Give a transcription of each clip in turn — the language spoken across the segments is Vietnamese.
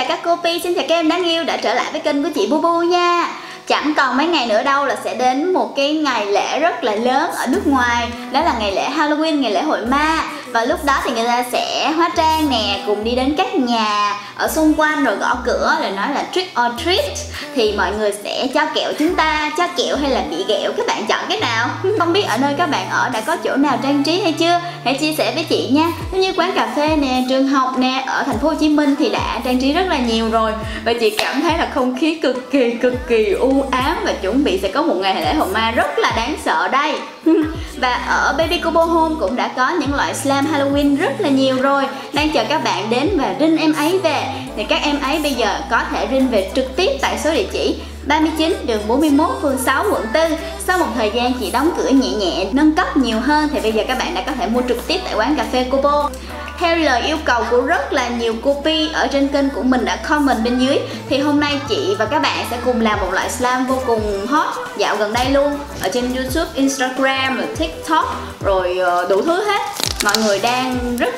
chào các cô Pi, xin chào các em đáng yêu đã trở lại với kênh của chị Bubu nha. Chẳng còn mấy ngày nữa đâu là sẽ đến một cái ngày lễ rất là lớn ở nước ngoài. Đó là ngày lễ Halloween, ngày lễ hội ma. Và lúc đó thì người ta sẽ hóa trang nè, cùng đi đến các nhà ở xung quanh rồi gõ cửa rồi nói là trick or treat. Thì mọi người sẽ cho kẹo chúng ta, cho kẹo hay là bị ghẹo, các bạn chọn cái nào? Không biết ở nơi các bạn ở đã có chỗ nào trang trí hay chưa? Hãy chia sẻ với chị nha. Giống như quán cà phê nè, trường học nè, ở thành phố Hồ Chí Minh thì đã trang trí rất là nhiều rồi. Và chị cảm thấy là không khí cực kỳ u ám và chuẩn bị sẽ có một ngày lễ hội ma rất là đáng sợ đây. Và ở Baby Kobo Home cũng đã có những loại slime Halloween rất là nhiều rồi, đang chờ các bạn đến và rinh em ấy về. Thì các em ấy bây giờ có thể rinh về trực tiếp tại số địa chỉ 39 đường 41 phường 6 quận 4. Sau một thời gian chị đóng cửa nhẹ nhẹ, nâng cấp nhiều hơn thì bây giờ các bạn đã có thể mua trực tiếp tại quán cà phê Kobo. Theo lời yêu cầu của rất là nhiều cô Pi ở trên kênh của mình đã comment bên dưới, thì hôm nay chị và các bạn sẽ cùng làm một loại slime vô cùng hot dạo gần đây luôn. Ở trên YouTube, Instagram, rồi TikTok, rồi đủ thứ hết. Mọi người đang rất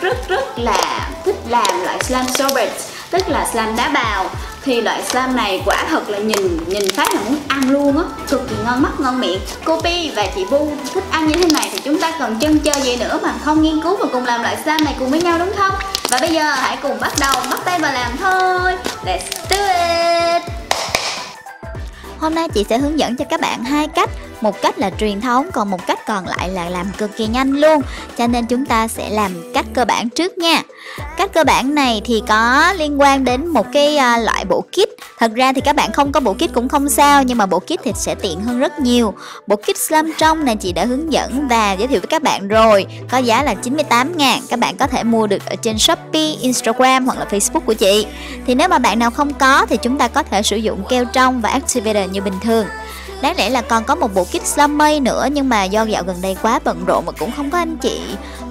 là thích làm loại slime sorbet, tức là slime đá bào. Thì loại slime này quả thật là nhìn phát là muốn ăn luôn á, cực kỳ ngon mắt ngon miệng. Cô Pi và chị Bu thích ăn như thế này thì chúng ta còn chân chơi gì nữa mà không nghiên cứu và cùng làm loại slime này cùng với nhau, đúng không? Và bây giờ hãy cùng bắt tay vào làm thôi. Let's do it. Hôm nay chị sẽ hướng dẫn cho các bạn hai cách. Một cách là truyền thống, còn một cách còn lại là làm cực kỳ nhanh luôn. Cho nên chúng ta sẽ làm cách cơ bản trước nha. Cách cơ bản này thì có liên quan đến một cái loại bộ kit. Thật ra thì các bạn không có bộ kit cũng không sao, nhưng mà bộ kit thì sẽ tiện hơn rất nhiều. Bộ kit slime trong này chị đã hướng dẫn và giới thiệu với các bạn rồi, có giá là 98.000. Các bạn có thể mua được ở trên Shopee, Instagram hoặc là Facebook của chị. Thì nếu mà bạn nào không có thì chúng ta có thể sử dụng keo trong và activator như bình thường. Đáng lẽ là còn có một bộ kit slime mây nữa, nhưng mà do dạo gần đây quá bận rộn mà cũng không có anh chị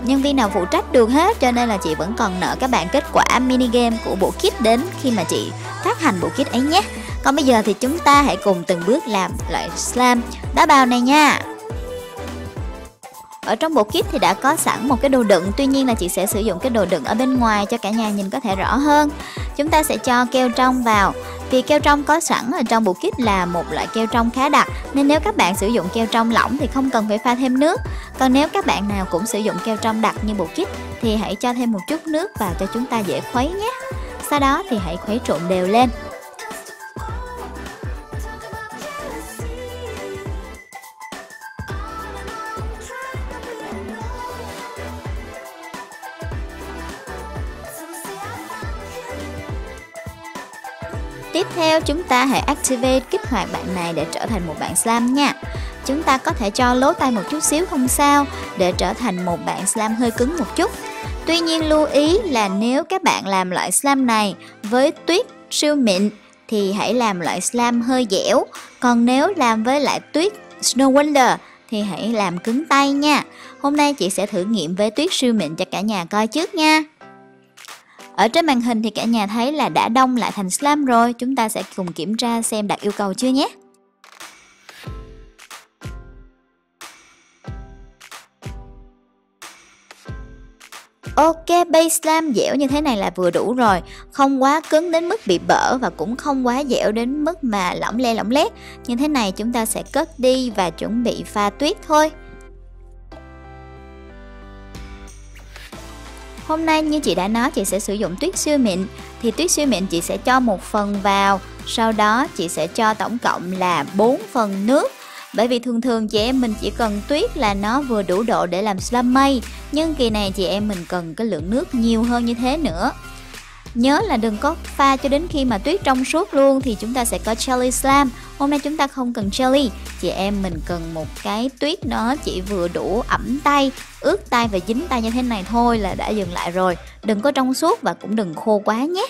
nhân viên nào phụ trách được hết, cho nên là chị vẫn còn nợ các bạn kết quả mini game của bộ kit đến khi mà chị phát hành bộ kit ấy nhé. Còn bây giờ thì chúng ta hãy cùng từng bước làm loại slime đá bào này nha. Ở trong bộ kit thì đã có sẵn một cái đồ đựng, tuy nhiên là chị sẽ sử dụng cái đồ đựng ở bên ngoài cho cả nhà nhìn có thể rõ hơn. Chúng ta sẽ cho keo trong vào. Vì keo trong có sẵn ở trong bộ kit là một loại keo trong khá đặc, nên nếu các bạn sử dụng keo trong lỏng thì không cần phải pha thêm nước. Còn nếu các bạn nào cũng sử dụng keo trong đặc như bộ kit thì hãy cho thêm một chút nước vào cho chúng ta dễ khuấy nhé. Sau đó thì hãy khuấy trộn đều lên. Tiếp theo chúng ta hãy activate, kích hoạt bạn này để trở thành một bạn slime nha. Chúng ta có thể cho lố tay một chút xíu không sao, để trở thành một bạn slime hơi cứng một chút. Tuy nhiên lưu ý là nếu các bạn làm loại slime này với tuyết siêu mịn thì hãy làm loại slime hơi dẻo. Còn nếu làm với lại tuyết Snow Wonder thì hãy làm cứng tay nha. Hôm nay chị sẽ thử nghiệm với tuyết siêu mịn cho cả nhà coi trước nha. Ở trên màn hình thì cả nhà thấy là đã đông lại thành slime rồi. Chúng ta sẽ cùng kiểm tra xem đạt yêu cầu chưa nhé. Ok, base slime dẻo như thế này là vừa đủ rồi. Không quá cứng đến mức bị bở và cũng không quá dẻo đến mức mà lỏng lét. Như thế này chúng ta sẽ cất đi và chuẩn bị pha tuyết thôi. Hôm nay như chị đã nói, chị sẽ sử dụng tuyết siêu mịn. Thì tuyết siêu mịn chị sẽ cho một phần vào, sau đó chị sẽ cho tổng cộng là 4 phần nước. Bởi vì thường chị em mình chỉ cần tuyết là nó vừa đủ độ để làm slime mây, nhưng kỳ này chị em mình cần cái lượng nước nhiều hơn như thế nữa. Nhớ là đừng có pha cho đến khi mà tuyết trong suốt luôn thì chúng ta sẽ có jelly slime. Hôm nay chúng ta không cần jelly, chị em mình cần một cái tuyết nó chỉ vừa đủ ẩm tay, ướt tay và dính tay như thế này thôi là đã dừng lại rồi. Đừng có trong suốt và cũng đừng khô quá nhé.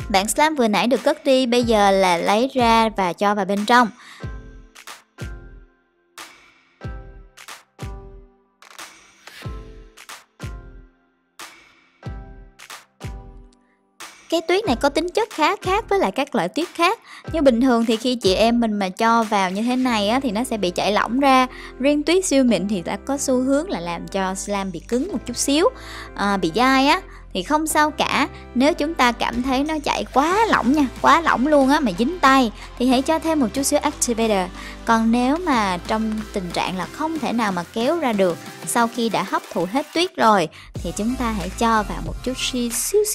Bạn slime vừa nãy được cất đi, bây giờ là lấy ra và cho vào bên trong. Cái tuyết này có tính chất khá khác với lại các loại tuyết khác. Như bình thường thì khi chị em mình mà cho vào như thế này á, thì nó sẽ bị chảy lỏng ra. Riêng tuyết siêu mịn thì đã có xu hướng là làm cho slime bị cứng một chút xíu, bị dai á. Thì không sao cả, nếu chúng ta cảm thấy nó chảy quá lỏng nha, quá lỏng luôn á mà dính tay thì hãy cho thêm một chút xíu activator. Còn nếu mà trong tình trạng là không thể nào mà kéo ra được sau khi đã hấp thụ hết tuyết rồi thì chúng ta hãy cho vào một chút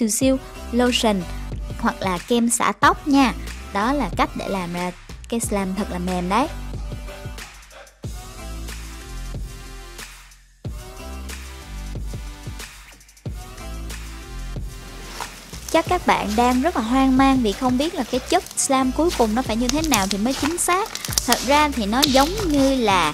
siêu lotion hoặc là kem xả tóc nha. Đó là cách để làm ra cái slime thật là mềm đấy. Chắc các bạn đang rất là hoang mang vì không biết là cái chất slime cuối cùng nó phải như thế nào thì mới chính xác. Thật ra thì nó giống như là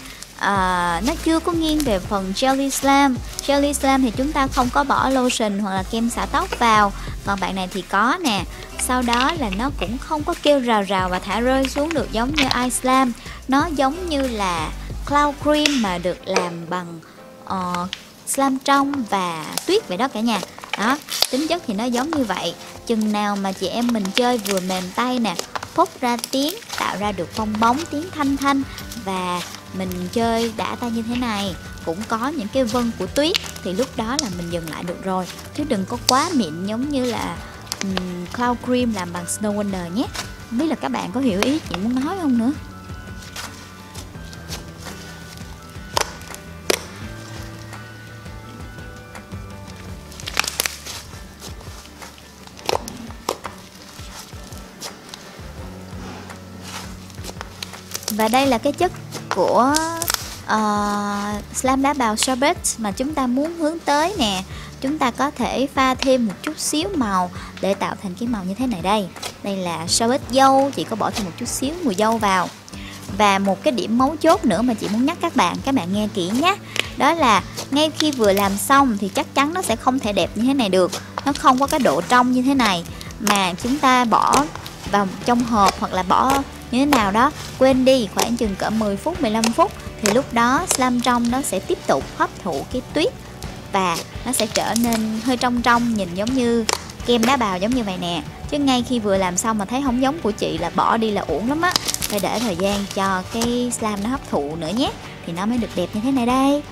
nó chưa có nghiêng về phần jelly slime. Jelly slime thì chúng ta không có bỏ lotion hoặc là kem xả tóc vào, còn bạn này thì có nè. Sau đó là nó cũng không có kêu rào rào và thả rơi xuống được giống như ice slime. Nó giống như là cloud cream mà được làm bằng slime trong và tuyết vậy đó cả nhà. Đó, tính chất thì nó giống như vậy. Chừng nào mà chị em mình chơi vừa mềm tay nè, phốc ra tiếng, tạo ra được bong bóng, tiếng thanh thanh, và mình chơi đã tay như thế này, cũng có những cái vân của tuyết, thì lúc đó là mình dừng lại được rồi. Chứ đừng có quá mịn giống như là cloud cream làm bằng Snow Wonder nhé. Không biết là các bạn có hiểu ý chị muốn nói không nữa. Và đây là cái chất của slime đá bào sorbet mà chúng ta muốn hướng tới nè. Chúng ta có thể pha thêm một chút xíu màu để tạo thành cái màu như thế này đây. Đây là sorbet dâu, chị có bỏ thêm một chút xíu mùi dâu vào. Và một cái điểm mấu chốt nữa mà chị muốn nhắc các bạn nghe kỹ nhé. Đó là ngay khi vừa làm xong thì chắc chắn nó sẽ không thể đẹp như thế này được. Nó không có cái độ trong như thế này. Mà chúng ta bỏ vào trong hộp hoặc là bỏ như thế nào đó, quên đi khoảng chừng cỡ 10 phút, 15 phút thì lúc đó slime trong nó sẽ tiếp tục hấp thụ cái tuyết và nó sẽ trở nên hơi trong, nhìn giống như kem đá bào giống như vậy nè. Chứ ngay khi vừa làm xong mà thấy không giống của chị là bỏ đi là uổng lắm á. Phải để thời gian cho cái slime nó hấp thụ nữa nhé, thì nó mới được đẹp như thế này đây.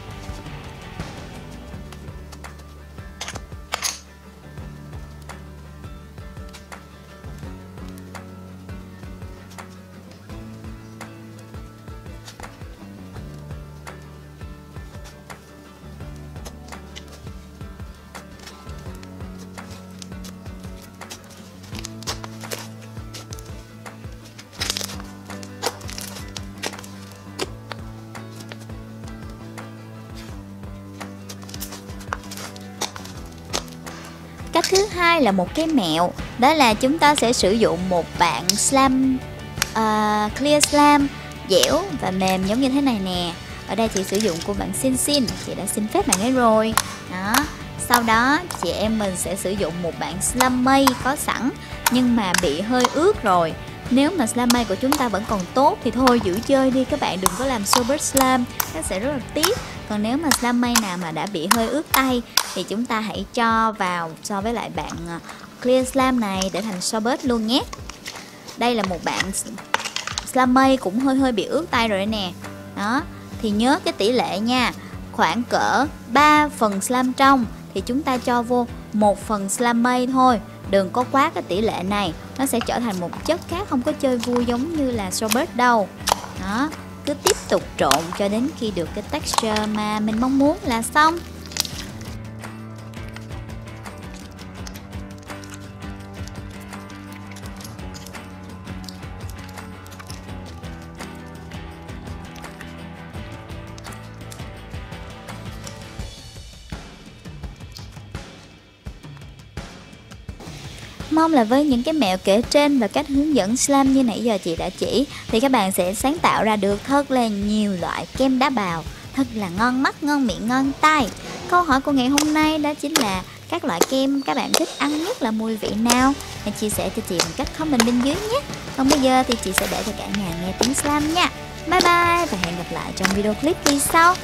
Cách thứ hai là một cái mẹo, đó là chúng ta sẽ sử dụng một bạn slime clear slime dẻo và mềm giống như thế này nè. Ở đây chị sử dụng của bạn Xin, chị đã xin phép bạn ấy rồi. Đó. Sau đó chị em mình sẽ sử dụng một bạn slime mây có sẵn nhưng mà bị hơi ướt rồi. Nếu mà slime mây của chúng ta vẫn còn tốt thì thôi giữ chơi đi, các bạn đừng có làm sorbet slime, nó sẽ rất là tiếc. Còn nếu mà slime mây nào mà đã bị hơi ướt tay thì chúng ta hãy cho vào so với lại bạn clear slime này để thành sorbet luôn nhé. Đây là một bạn slime mây cũng hơi bị ướt tay rồi nè. Đó, thì nhớ cái tỷ lệ nha, khoảng cỡ 3 phần slime trong thì chúng ta cho vô 1 phần slime mây thôi. Đừng có quá cái tỷ lệ này, nó sẽ trở thành một chất khác không có chơi vui giống như là sorbet đâu. Đó, cứ tiếp tục trộn cho đến khi được cái texture mà mình mong muốn là xong. Mong là với những cái mẹo kể trên và cách hướng dẫn slime như nãy giờ chị đã chỉ thì các bạn sẽ sáng tạo ra được thật là nhiều loại kem đá bào thật là ngon mắt, ngon miệng, ngon tai. Câu hỏi của ngày hôm nay đó chính là các loại kem các bạn thích ăn nhất là mùi vị nào? Hãy chia sẻ cho chị bằng cách comment bên dưới nhé. Còn bây giờ thì chị sẽ để cho cả nhà nghe tiếng slime nha. Bye bye và hẹn gặp lại trong video clip sau.